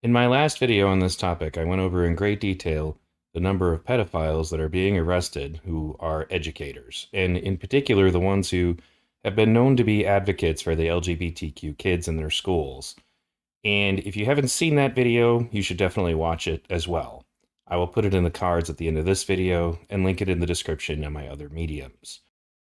In my last video on this topic, I went over in great detail the number of pedophiles that are being arrested who are educators, and in particular the ones who have been known to be advocates for the LGBTQ kids in their schools. And if you haven't seen that video, you should definitely watch it as well. I will put it in the cards at the end of this video and link it in the description in my other mediums.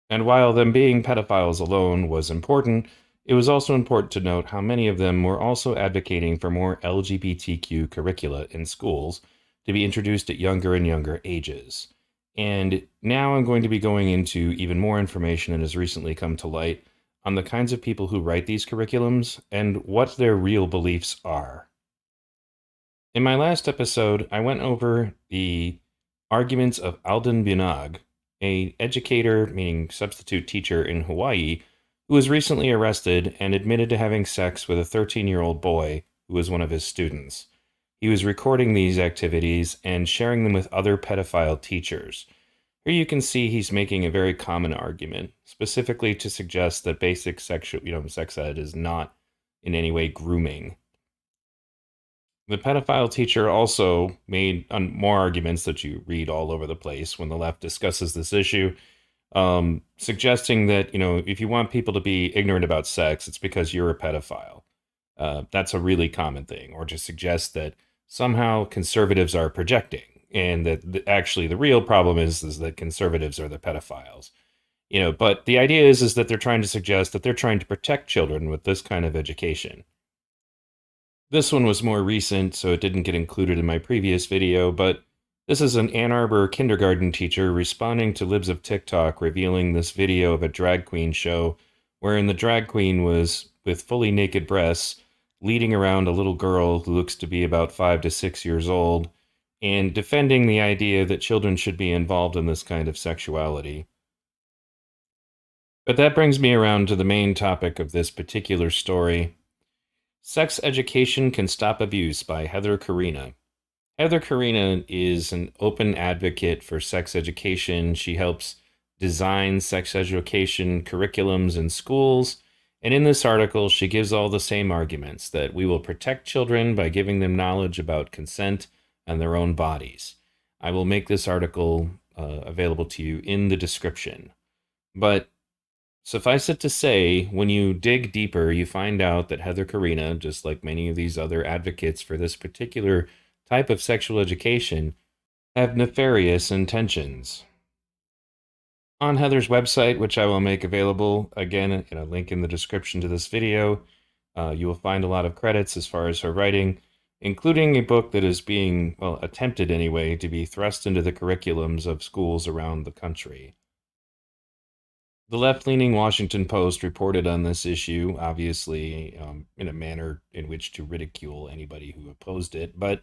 And while them being pedophiles alone was important, it was also important to note how many of them were also advocating for more LGBTQ curricula in schools to be introduced at younger and younger ages. And now I'm going to be going into even more information that has recently come to light on the kinds of people who write these curriculums and what their real beliefs are. In my last episode, I went over the arguments of Alden Binag, an educator, meaning substitute teacher in Hawaii, who was recently arrested and admitted to having sex with a 13-year-old boy who was one of his students. He was recording these activities and sharing them with other pedophile teachers. Here you can see he's making a very common argument, specifically to suggest that basic sex ed is not in any way grooming. The pedophile teacher also made more arguments that you read all over the place when the left discusses this issue, suggesting that, if you want people to be ignorant about sex, it's because you're a pedophile. That's a really common thing, or to suggest that somehow conservatives are projecting, and that actually the real problem is that conservatives are the pedophiles. But the idea is that they're trying to suggest that they're trying to protect children with this kind of education. This one was more recent, so it didn't get included in my previous video, but this is an Ann Arbor kindergarten teacher responding to libs of TikTok revealing this video of a drag queen show wherein the drag queen was, with fully naked breasts, leading around a little girl who looks to be about 5 to 6 years old, and defending the idea that children should be involved in this kind of sexuality. But that brings me around to the main topic of this particular story. Sex Education Can Stop Abuse by Heather Corinna. Heather Corinna is an open advocate for sex education. She helps design sex education curriculums in schools. And in this article, she gives all the same arguments that we will protect children by giving them knowledge about consent and their own bodies. I will make this article available to you in the description. But suffice it to say, when you dig deeper, you find out that Heather Corinna, just like many of these other advocates for this particular type of sexual education, have nefarious intentions. On Heather's website, which I will make available, again, in a link in the description to this video, you will find a lot of credits as far as her writing, including a book that is being, attempted anyway, to be thrust into the curriculums of schools around the country. The left-leaning Washington Post reported on this issue, obviously in a manner in which to ridicule anybody who opposed it, but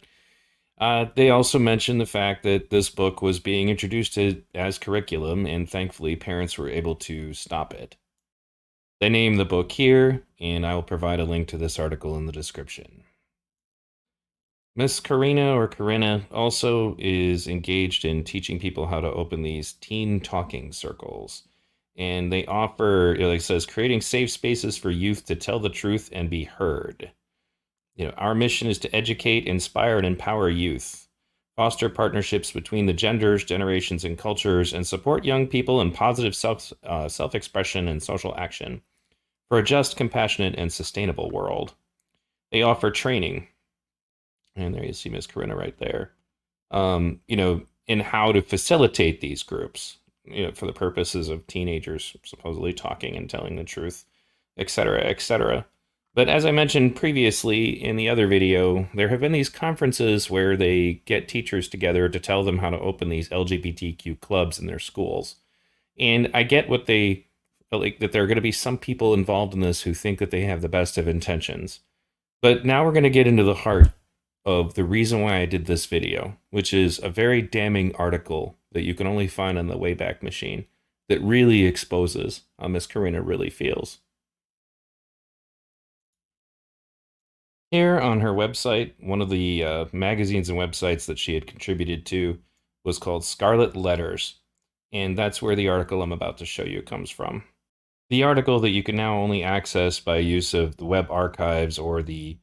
they also mentioned the fact that this book was being introduced as curriculum, and thankfully parents were able to stop it. They name the book here, and I will provide a link to this article in the description. Miss Corinna also is engaged in teaching people how to open these teen talking circles. And they offer, it says, creating safe spaces for youth to tell the truth and be heard. Our mission is to educate, inspire, and empower youth, foster partnerships between the genders, generations, and cultures, and support young people in positive self-expression and social action for a just, compassionate, and sustainable world. They offer training, and there you see Miss Corinna right there, in how to facilitate these groups, for the purposes of teenagers supposedly talking and telling the truth, etc., etc. But as I mentioned previously in the other video, there have been these conferences where they get teachers together to tell them how to open these LGBTQ clubs in their schools. And I get what that there are going to be some people involved in this who think that they have the best of intentions. But now we're going to get into the heart of the reason why I did this video, which is a very damning article that you can only find on the Wayback Machine that really exposes how Miss Corinna really feels. Here on her website, one of the magazines and websites that she had contributed to was called Scarlet Letters, and that's where the article I'm about to show you comes from. The article that you can now only access by use of the web archives or the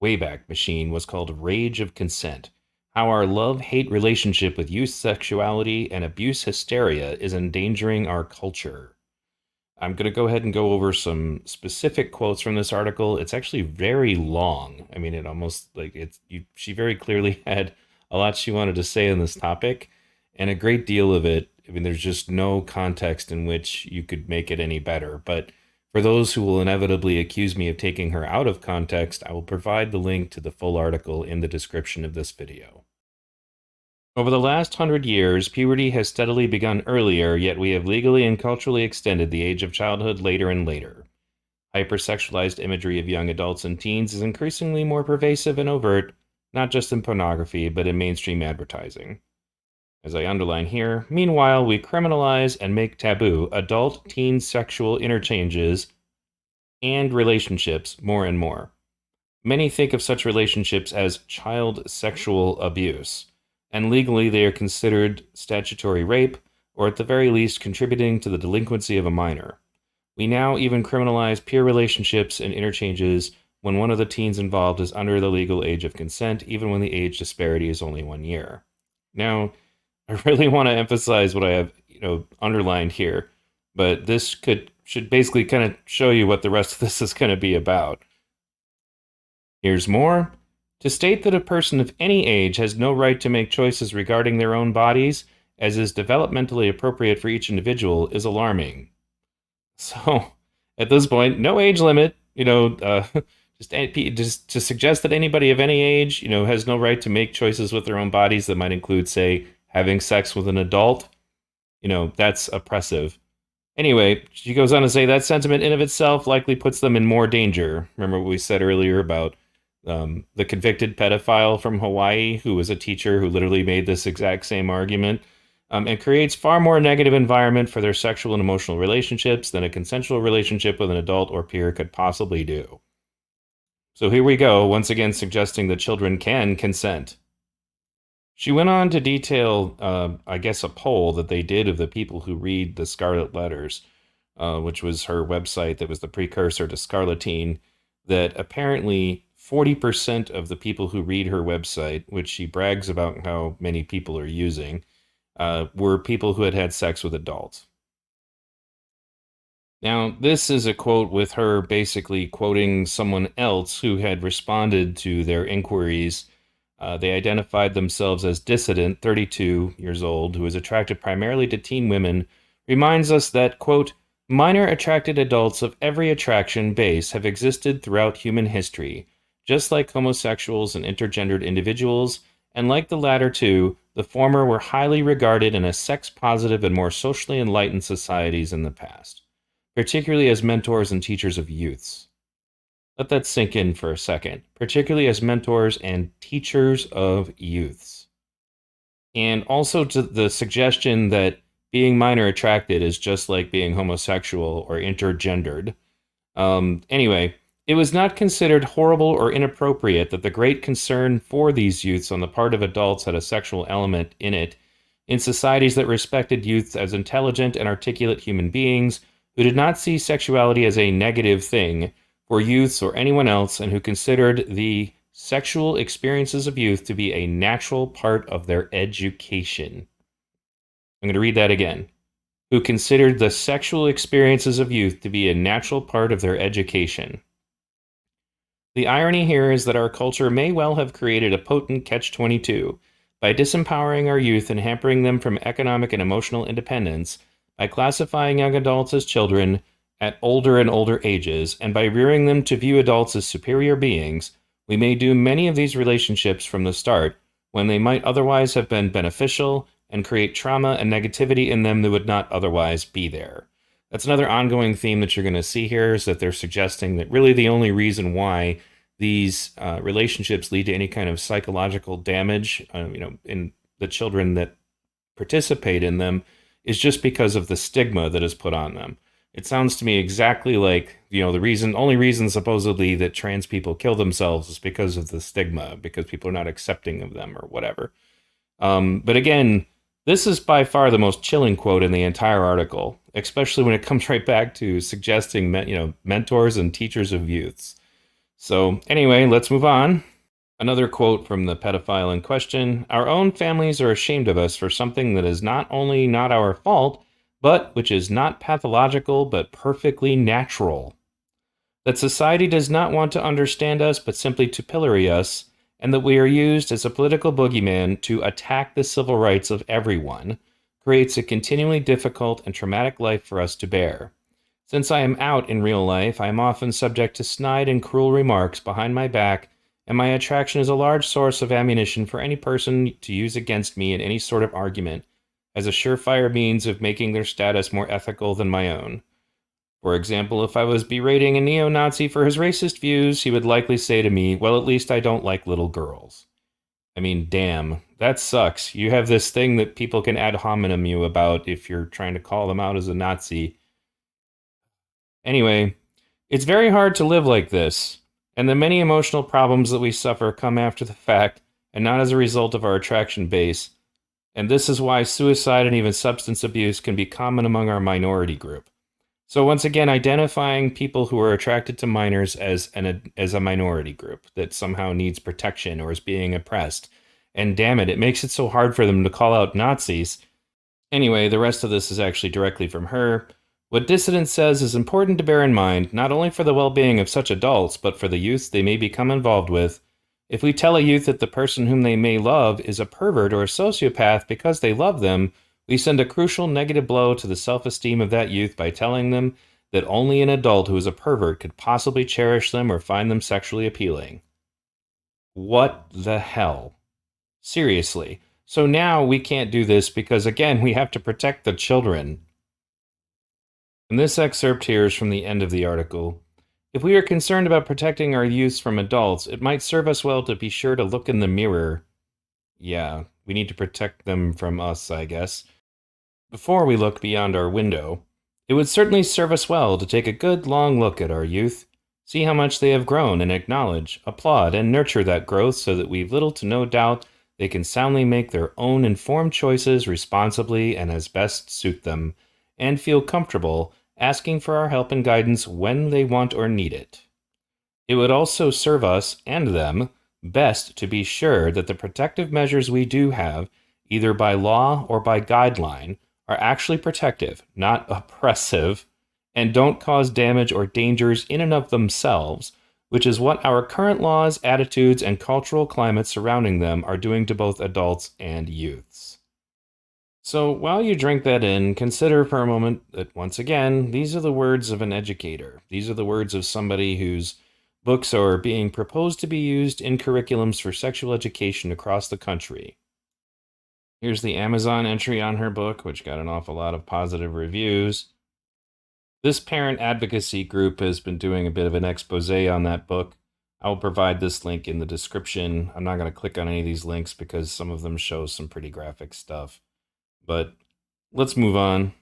Wayback Machine was called Rage of Consent: How Our Love-Hate Relationship with Youth Sexuality and Abuse Hysteria is Endangering Our Culture. I'm going to go ahead and go over some specific quotes from this article. It's actually very long. I mean, it almost like she very clearly had a lot she wanted to say on this topic, and a great deal of it. I mean, there's just no context in which you could make it any better. But for those who will inevitably accuse me of taking her out of context, I will provide the link to the full article in the description of this video. Over the last 100 years, puberty has steadily begun earlier, yet we have legally and culturally extended the age of childhood later and later. Hypersexualized imagery of young adults and teens is increasingly more pervasive and overt, not just in pornography, but in mainstream advertising. As I underline here, meanwhile, we criminalize and make taboo adult-teen sexual interchanges and relationships more and more. Many think of such relationships as child sexual abuse, and legally they are considered statutory rape, or at the very least contributing to the delinquency of a minor. We now even criminalize peer relationships and interchanges when one of the teens involved is under the legal age of consent, even when the age disparity is only 1 year. Now, I really want to emphasize what I have, underlined here, but this should basically kind of show you what the rest of this is going to be about. Here's more. To state that a person of any age has no right to make choices regarding their own bodies, as is developmentally appropriate for each individual, is alarming. So, at this point, no age limit, just to suggest that anybody of any age, has no right to make choices with their own bodies that might include, say, having sex with an adult, that's oppressive. Anyway, she goes on to say that sentiment in of itself likely puts them in more danger. Remember what we said earlier about the convicted pedophile from Hawaii, who was a teacher who literally made this exact same argument, and creates far more negative environment for their sexual and emotional relationships than a consensual relationship with an adult or peer could possibly do. So here we go, once again suggesting that children can consent. She went on to detail, a poll that they did of the people who read the Scarlet Letters, which was her website that was the precursor to Scarletine, that apparently 40% of the people who read her website, which she brags about how many people are using, were people who had had sex with adults. Now, this is a quote with her basically quoting someone else who had responded to their inquiries. They identified themselves as Dissident, 32 years old, who is attracted primarily to teen women, reminds us that, quote, minor attracted adults of every attraction base have existed throughout human history, just like homosexuals and intergendered individuals, and like the latter two, the former were highly regarded in a sex-positive and more socially enlightened societies in the past, particularly as mentors and teachers of youths. Let that sink in for a second, particularly as mentors and teachers of youths. And also to the suggestion that being minor attracted is just like being homosexual or intergendered. Anyway, it was not considered horrible or inappropriate that the great concern for these youths on the part of adults had a sexual element in it, in societies that respected youths as intelligent and articulate human beings who did not see sexuality as a negative thing for youths or anyone else, and who considered the sexual experiences of youth to be a natural part of their education. I'm going to read that again. Who considered the sexual experiences of youth to be a natural part of their education. The irony here is that our culture may well have created a potent catch-22 by disempowering our youth and hampering them from economic and emotional independence, by classifying young adults as children at older and older ages, and by rearing them to view adults as superior beings. We may doom many of these relationships from the start, when they might otherwise have been beneficial, and create trauma and negativity in them that would not otherwise be there. That's another ongoing theme that you're going to see here, is that they're suggesting that really the only reason why these relationships lead to any kind of psychological damage, in the children that participate in them, is just because of the stigma that is put on them. It sounds to me exactly like, the only reason supposedly that trans people kill themselves is because of the stigma, because people are not accepting of them or whatever. But again, this is by far the most chilling quote in the entire article, especially when it comes right back to suggesting, mentors and teachers of youths. So, anyway, let's move on. Another quote from the pedophile in question: "Our own families are ashamed of us for something that is not only not our fault, but which is not pathological but perfectly natural. That society does not want to understand us but simply to pillory us, and that we are used as a political boogeyman to attack the civil rights of everyone, creates a continually difficult and traumatic life for us to bear. Since I am out in real life, I am often subject to snide and cruel remarks behind my back, and my attraction is a large source of ammunition for any person to use against me in any sort of argument, as a surefire means of making their status more ethical than my own. For example, if I was berating a neo-Nazi for his racist views, he would likely say to me, 'Well, at least I don't like little girls.' I mean, damn, that sucks. You have this thing that people can ad hominem you about if you're trying to call them out as a Nazi. Anyway, it's very hard to live like this, and the many emotional problems that we suffer come after the fact and not as a result of our attraction base. And this is why suicide and even substance abuse can be common among our minority group. So once again, identifying people who are attracted to minors as a minority group that somehow needs protection or is being oppressed. And damn it, it makes it so hard for them to call out Nazis. Anyway, the rest of this is actually directly from her. What Dissident says is important to bear in mind, not only for the well-being of such adults, but for the youths they may become involved with. If we tell a youth that the person whom they may love is a pervert or a sociopath because they love them, we send a crucial negative blow to the self-esteem of that youth by telling them that only an adult who is a pervert could possibly cherish them or find them sexually appealing. What the hell? Seriously. So now we can't do this because, again, we have to protect the children. And this excerpt here is from the end of the article. If we are concerned about protecting our youths from adults, it might serve us well to be sure to look in the mirror. Yeah, we need to protect them from us, I guess. Before we look beyond our window, it would certainly serve us well to take a good long look at our youth, see how much they have grown, and acknowledge, applaud, and nurture that growth so that we've little to no doubt they can soundly make their own informed choices responsibly and as best suit them, and feel comfortable asking for our help and guidance when they want or need it. It would also serve us and them best to be sure that the protective measures we do have, either by law or by guideline, are actually protective, not oppressive, and don't cause damage or dangers in and of themselves, which is what our current laws, attitudes, and cultural climate surrounding them are doing to both adults and youths. So while you drink that in, consider for a moment that, once again, these are the words of an educator. These are the words of somebody whose books are being proposed to be used in curriculums for sexual education across the country. Here's the Amazon entry on her book, which got an awful lot of positive reviews. This parent advocacy group has been doing a bit of an expose on that book. I'll provide this link in the description. I'm not going to click on any of these links because some of them show some pretty graphic stuff. But let's move on.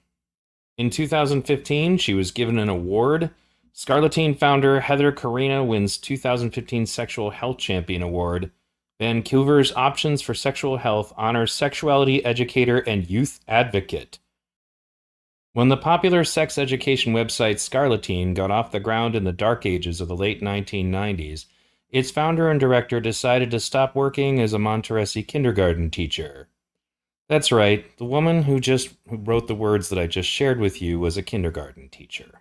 In 2015, she was given an award. Scarleteen founder Heather Corinna wins 2015 Sexual Health Champion Award. Vancouver's Options for Sexual Health honors sexuality educator and youth advocate. When the popular sex education website Scarleteen got off the ground in the dark ages of the late 1990s, its founder and director decided to stop working as a Montessori kindergarten teacher. That's right, the woman who wrote the words that I just shared with you was a kindergarten teacher.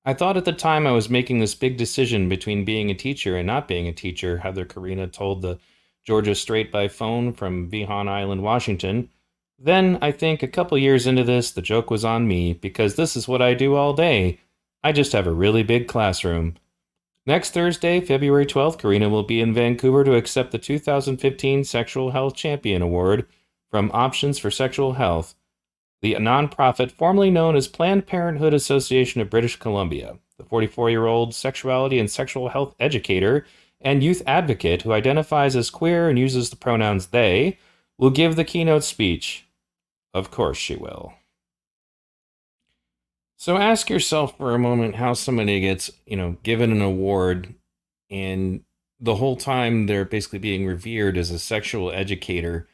I thought at the time I was making this big decision between being a teacher and not being a teacher, Heather Corinna told the Georgia Straight by phone from Behan Island, Washington. Then, I think, a couple years into this, the joke was on me, because this is what I do all day. I just have a really big classroom. Next Thursday, February 12th, Corinna will be in Vancouver to accept the 2015 Sexual Health Champion Award from Options for Sexual Health, the nonprofit formerly known as Planned Parenthood Association of British Columbia. The 44-year-old sexuality and sexual health educator and youth advocate who identifies as queer and uses the pronouns they will give the keynote speech. Of course she will. So ask yourself for a moment how somebody gets, given an award and the whole time they're basically being revered as a sexual educator,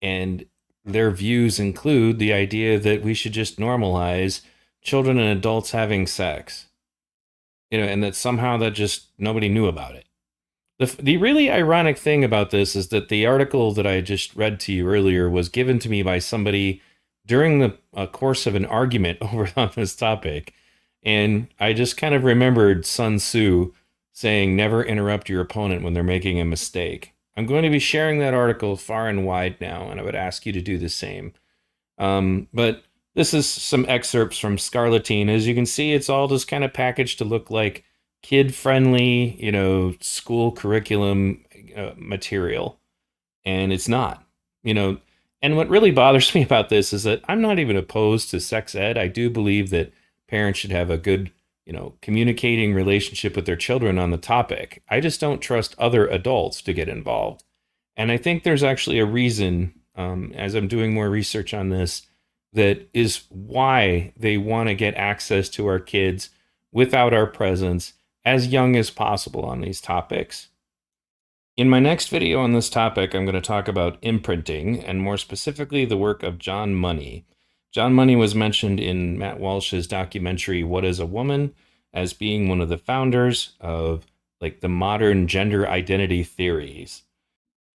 and their views include the idea that we should just normalize children and adults having sex. and that somehow that just nobody knew about it. The really ironic thing about this is that the article that I just read to you earlier was given to me by somebody during the course of an argument over on this topic. And I just kind of remembered Sun Tzu saying, never interrupt your opponent when they're making a mistake. I'm going to be sharing that article far and wide now, and I would ask you to do the same. But this is some excerpts from Scarletine. As you can see, it's all just kind of packaged to look like kid-friendly, school curriculum material, and it's not. You know, and what really bothers me about this is that I'm not even opposed to sex ed. I do believe that parents should have a good, communicating relationship with their children on the topic. I just don't trust other adults to get involved. And I think there's actually a reason, as I'm doing more research on this, that is why they want to get access to our kids without our presence as young as possible on these topics. In my next video on this topic, I'm going to talk about imprinting, and more specifically, the work of John Money. John Money was mentioned in Matt Walsh's documentary, What is a Woman?, as being one of the founders of the modern gender identity theories.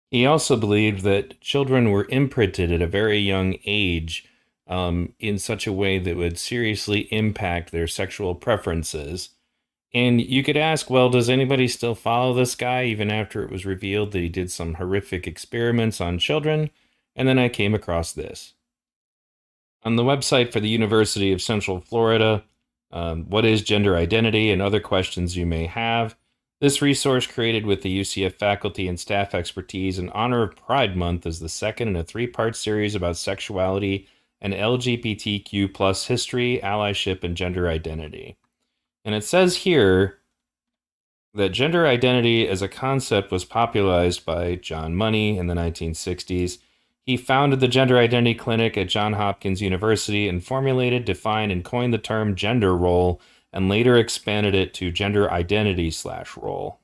He also believed that children were imprinted at a very young age in such a way that would seriously impact their sexual preferences. And you could ask, well, does anybody still follow this guy even after it was revealed that he did some horrific experiments on children? And then I came across this. On the website for the University of Central Florida, what is gender identity and other questions you may have. This resource, created with the UCF faculty and staff expertise in honor of Pride Month, is the second in a 3-part series about sexuality and LGBTQ plus history, allyship, and gender identity. And it says here that gender identity as a concept was popularized by John Money in the 1960s. He founded the Gender Identity Clinic at Johns Hopkins University and formulated, defined, and coined the term gender role, and later expanded it to gender identity/role.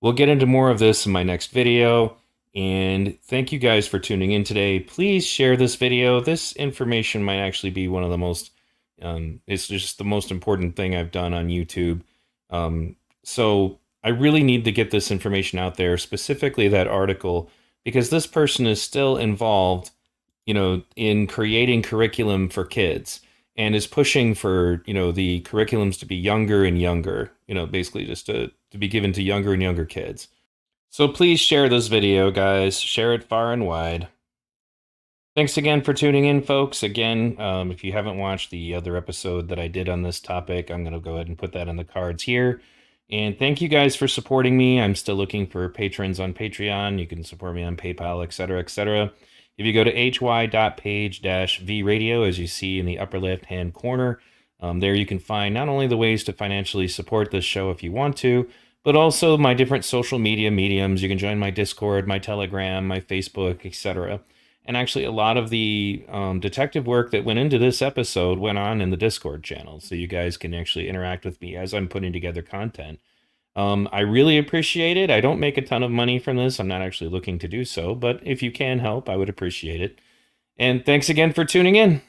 We'll get into more of this in my next video, and thank you guys for tuning in today. Please share this video. This information might actually be one of the most it's just the most important thing I've done on YouTube. So I really need to get this information out there, specifically that article, because this person is still involved, in creating curriculum for kids and is pushing for, the curriculums to be younger and younger, basically just to be given to younger and younger kids. So please share this video, guys. Share it far and wide. Thanks again for tuning in, folks. Again, if you haven't watched the other episode that I did on this topic, I'm going to go ahead and put that in the cards here. And thank you guys for supporting me. I'm still looking for patrons on Patreon. You can support me on PayPal, etc., etc. If you go to hy.page-vradio, as you see in the upper left-hand corner, there you can find not only the ways to financially support this show if you want to, but also my different social media mediums. You can join my Discord, my Telegram, my Facebook, etc. And actually, a lot of the detective work that went into this episode went on in the Discord channel, so you guys can actually interact with me as I'm putting together content. I really appreciate it. I don't make a ton of money from this. I'm not actually looking to do so, but if you can help, I would appreciate it. And thanks again for tuning in.